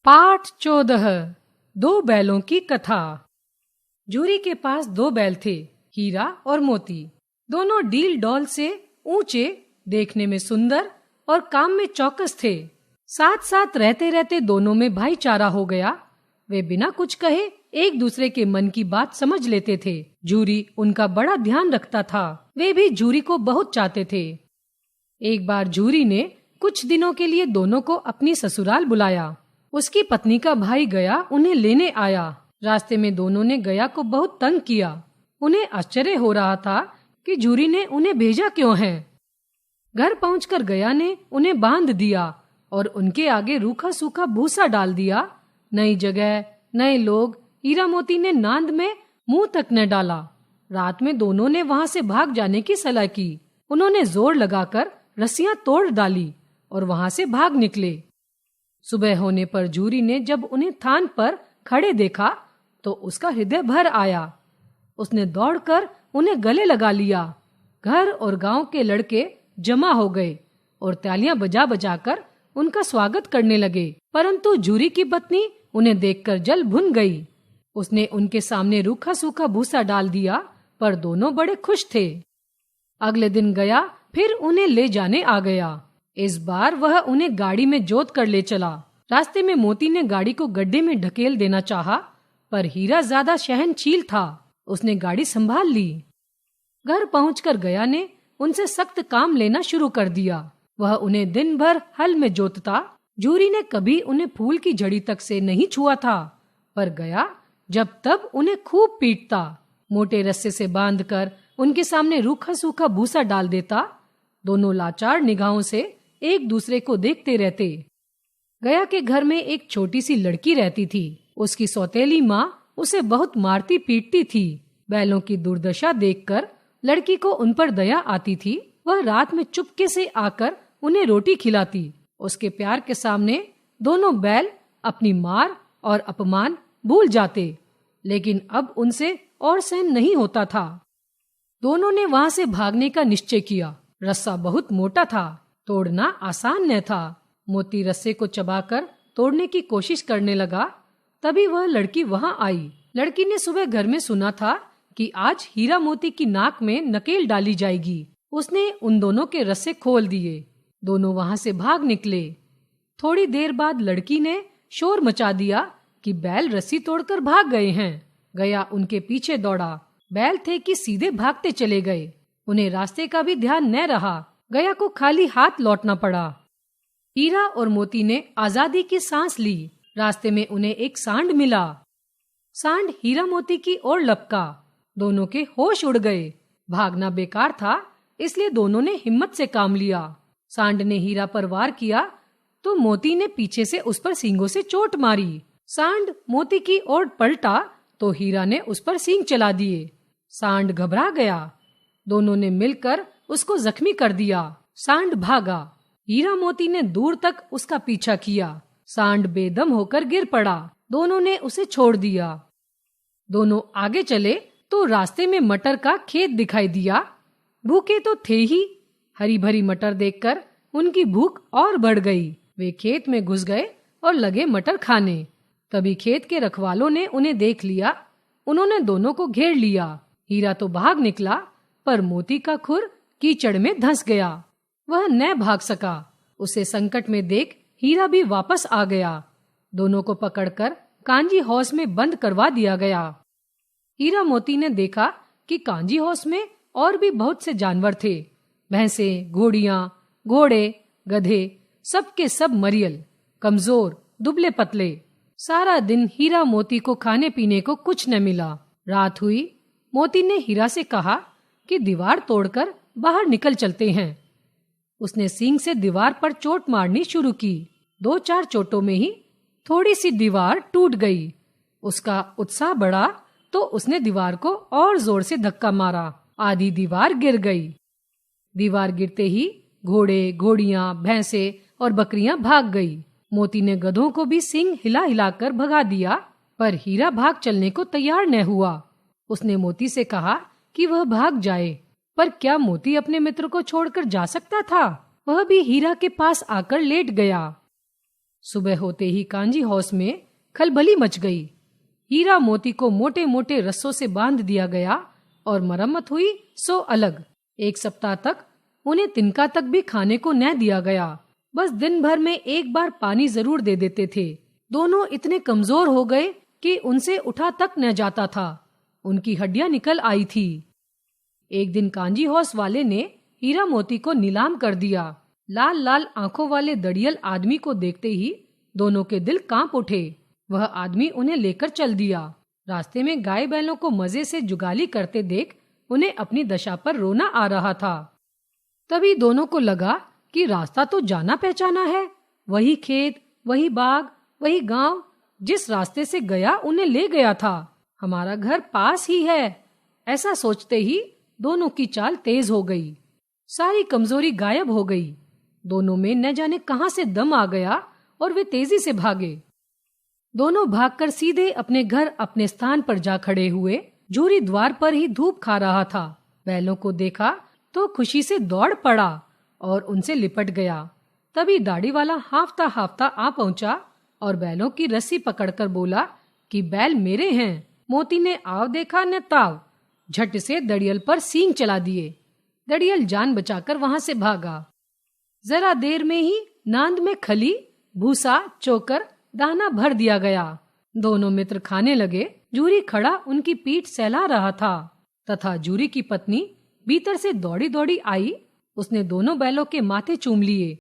पाठ 14। दो बैलों की कथा। जूरी के पास दो बैल थे, हीरा और मोती। दोनों डील डौल से ऊंचे, देखने में सुंदर और काम में चौकस थे। साथ साथ रहते रहते दोनों में भाईचारा हो गया। वे बिना कुछ कहे एक दूसरे के मन की बात समझ लेते थे। जूरी उनका बड़ा ध्यान रखता था। वे भी जूरी को बहुत चाहते थे। एक बार जूरी ने कुछ दिनों के लिए दोनों को अपनी ससुराल बुलाया। उसकी पत्नी का भाई गया उन्हें लेने आया। रास्ते में दोनों ने गया को बहुत तंग किया। उन्हें आश्चर्य हो रहा था कि जूरी ने उन्हें भेजा क्यों है। घर पहुंचकर गया ने उन्हें बांध दिया और उनके आगे रूखा सूखा भूसा डाल दिया। नई जगह, नए लोग। हीरा मोती ने नांद में मुंह तक न डाला। रात में दोनों ने वहां से भाग जाने की सलाह की। उन्होंने जोर लगाकर रस्सियां तोड़ डाली और वहां से भाग निकले। सुबह होने पर जूरी ने जब उन्हें थान पर खड़े देखा तो उसका हृदय भर आया। उसने दौड़कर उन्हें गले लगा लिया। घर और गांव के लड़के जमा हो गए और तालियां बजा बजाकर उनका स्वागत करने लगे। परंतु जूरी की पत्नी उन्हें देखकर जल भुन गई। उसने उनके सामने रूखा सूखा भूसा डाल दिया, पर दोनों बड़े खुश थे। अगले दिन गया फिर उन्हें ले जाने आ गया। इस बार वह उन्हें गाड़ी में जोत कर ले चला। रास्ते में मोती ने गाड़ी को गड्ढे में ढकेल देना चाहा, पर हीरा ज्यादा सहनशील था। उसने गाड़ी संभाल ली। घर पहुंचकर गया ने उनसे सख्त काम लेना शुरू कर दिया। वह उन्हें दिन भर हल में जोतता। जूरी ने कभी उन्हें फूल की जड़ी तक से नहीं छुआ था, पर गया जब तब उन्हें खूब पीटता। मोटे रस्से से बांधकर उनके सामने रूखा सूखा भूसा डाल देता। दोनों लाचार निगाहों से एक दूसरे को देखते रहते। गया के घर में एक छोटी सी लड़की रहती थी। उसकी सौतेली माँ उसे बहुत मारती पीटती थी। बैलों की दुर्दशा देखकर लड़की को उन पर दया आती थी। वह रात में चुपके से आकर उन्हें रोटी खिलाती। उसके प्यार के सामने दोनों बैल अपनी मार और अपमान भूल जाते, लेकिन अब उनसे और सहन नहीं होता था। दोनों ने वहां से भागने का निश्चय किया। रस्सा बहुत मोटा था, तोड़ना आसान न था। मोती रस्से को चबाकर तोड़ने की कोशिश करने लगा। तभी वह लड़की वहां आई। लड़की ने सुबह घर में सुना था कि आज हीरा मोती की नाक में नकेल डाली जाएगी। उसने उन दोनों के रस्से खोल दिए। दोनों वहां से भाग निकले। थोड़ी देर बाद लड़की ने शोर मचा दिया कि बैल रस्सी तोड़कर भाग गए हैं। गया उनके पीछे दौड़ा। बैल थे कि सीधे भागते चले गए। उन्हें रास्ते का भी ध्यान न रहा। गया को खाली हाथ लौटना पड़ा। हीरा और मोती ने आजादी की सांस ली। रास्ते में उन्हें एक सांड मिला। सांड हीरा मोती की ओर लपका। दोनों के होश उड़ गए। भागना बेकार था, इसलिए दोनों ने हिम्मत से काम लिया। सांड ने हीरा पर वार किया तो मोती ने पीछे से उस पर सींगों से चोट मारी। सांड मोती की ओर पलटा तो हीरा ने उस पर सींग चला दिए। सांड घबरा गया। दोनों ने मिलकर उसको जख्मी कर दिया। सांड भागा। हीरा मोती ने दूर तक उसका पीछा किया। सांड बेदम होकर गिर पड़ा। दोनों ने उसे छोड़ दिया। दोनों आगे चले तो रास्ते में मटर का खेत दिखाई दिया। भूखे तो थे ही। हरी भरी मटर देखकर उनकी भूख और बढ़ गई। वे खेत में घुस गए और लगे मटर खाने। तभी खेत के रखवालों ने उन्हें देख लिया। उन्होंने दोनों को घेर लिया। हीरा तो भाग निकला, पर मोती का खुर कीचड़ में धंस गया। वह न भाग सका। उसे संकट में देख हीरा भी वापस आ गया। दोनों को पकड़कर कांजी हाउस में बंद करवा दिया गया। हीरा मोती ने देखा कि कांजी हाउस में और भी बहुत से जानवर थे। भैंसें, घोड़ियां, घोड़े, गधे, सब के सब मरियल, कमजोर, दुबले पतले। सारा दिन हीरा मोती को खाने पीने को कुछ न मिला। रात हुई। मोती ने हीरा से कहा कि दीवार तोड़कर बाहर निकल चलते हैं। उसने सींग से दीवार पर चोट मारनी शुरू की। 2-4 चोटों में ही थोड़ी सी दीवार टूट गई। उसका उत्साह बढ़ा तो उसने दीवार को और जोर से धक्का मारा। आधी दीवार गिर गई। दीवार गिरते ही घोड़े, घोड़ियां, भैंसे और बकरियां भाग गई। मोती ने गधों को भी सींग हिला हिलाकर भगा दिया, पर हीरा भाग चलने को तैयार न हुआ। उसने मोती से कहा कि वह भाग जाए, पर क्या मोती अपने मित्र को छोड़कर जा सकता था? वह भी हीरा के पास आकर लेट गया। सुबह होते ही कांजी हाउस में खलबली मच गई। हीरा मोती को मोटे मोटे रस्सों से बांध दिया गया और मरम्मत हुई सो अलग। 1 सप्ताह तक उन्हें तिनका तक भी खाने को न दिया गया। बस दिन भर में एक बार पानी जरूर दे देते थे। दोनों इतने कमजोर हो गए कि उनसे उठा तक न जाता था। उनकी हड्डियां निकल आई थी। एक दिन कांजी हाउस वाले ने हीरा मोती को नीलाम कर दिया। लाल लाल आंखों वाले दड़ियल आदमी को देखते ही दोनों के दिल कांप उठे। वह आदमी उन्हें लेकर चल दिया। रास्ते में गाय बैलों को मजे से जुगाली करते देख उन्हें अपनी दशा पर रोना आ रहा था। तभी दोनों को लगा कि रास्ता तो जाना पहचाना है। वही खेत, वही बाग, वही गांव जिस रास्ते से गया उन्हें ले गया था। हमारा घर पास ही है। ऐसा सोचते ही दोनों की चाल तेज हो गई। सारी कमजोरी गायब हो गई। दोनों में न जाने कहां से दम आ गया और वे तेजी से भागे। दोनों भागकर सीधे अपने घर अपने स्थान पर जा खड़े हुए। झूरी द्वार पर ही धूप खा रहा था। बैलों को देखा तो खुशी से दौड़ पड़ा और उनसे लिपट गया। तभी दाढ़ी वाला हाफता हाफता आ पहुंचा और बैलों की रस्सी पकड़कर बोला कि बैल मेरे हैं। मोती ने आव देखा न ताव, झट से दड़ियल पर सींग चला दिए। दड़ियल जान बचाकर वहां से भागा। जरा देर में ही नांद में खली, भूसा, चोकर, दाना भर दिया गया। दोनों मित्र खाने लगे। जूरी खड़ा उनकी पीठ सहला रहा था तथा जूरी की पत्नी भीतर से दौड़ी दौड़ी आई। उसने दोनों बैलों के माथे चूम लिए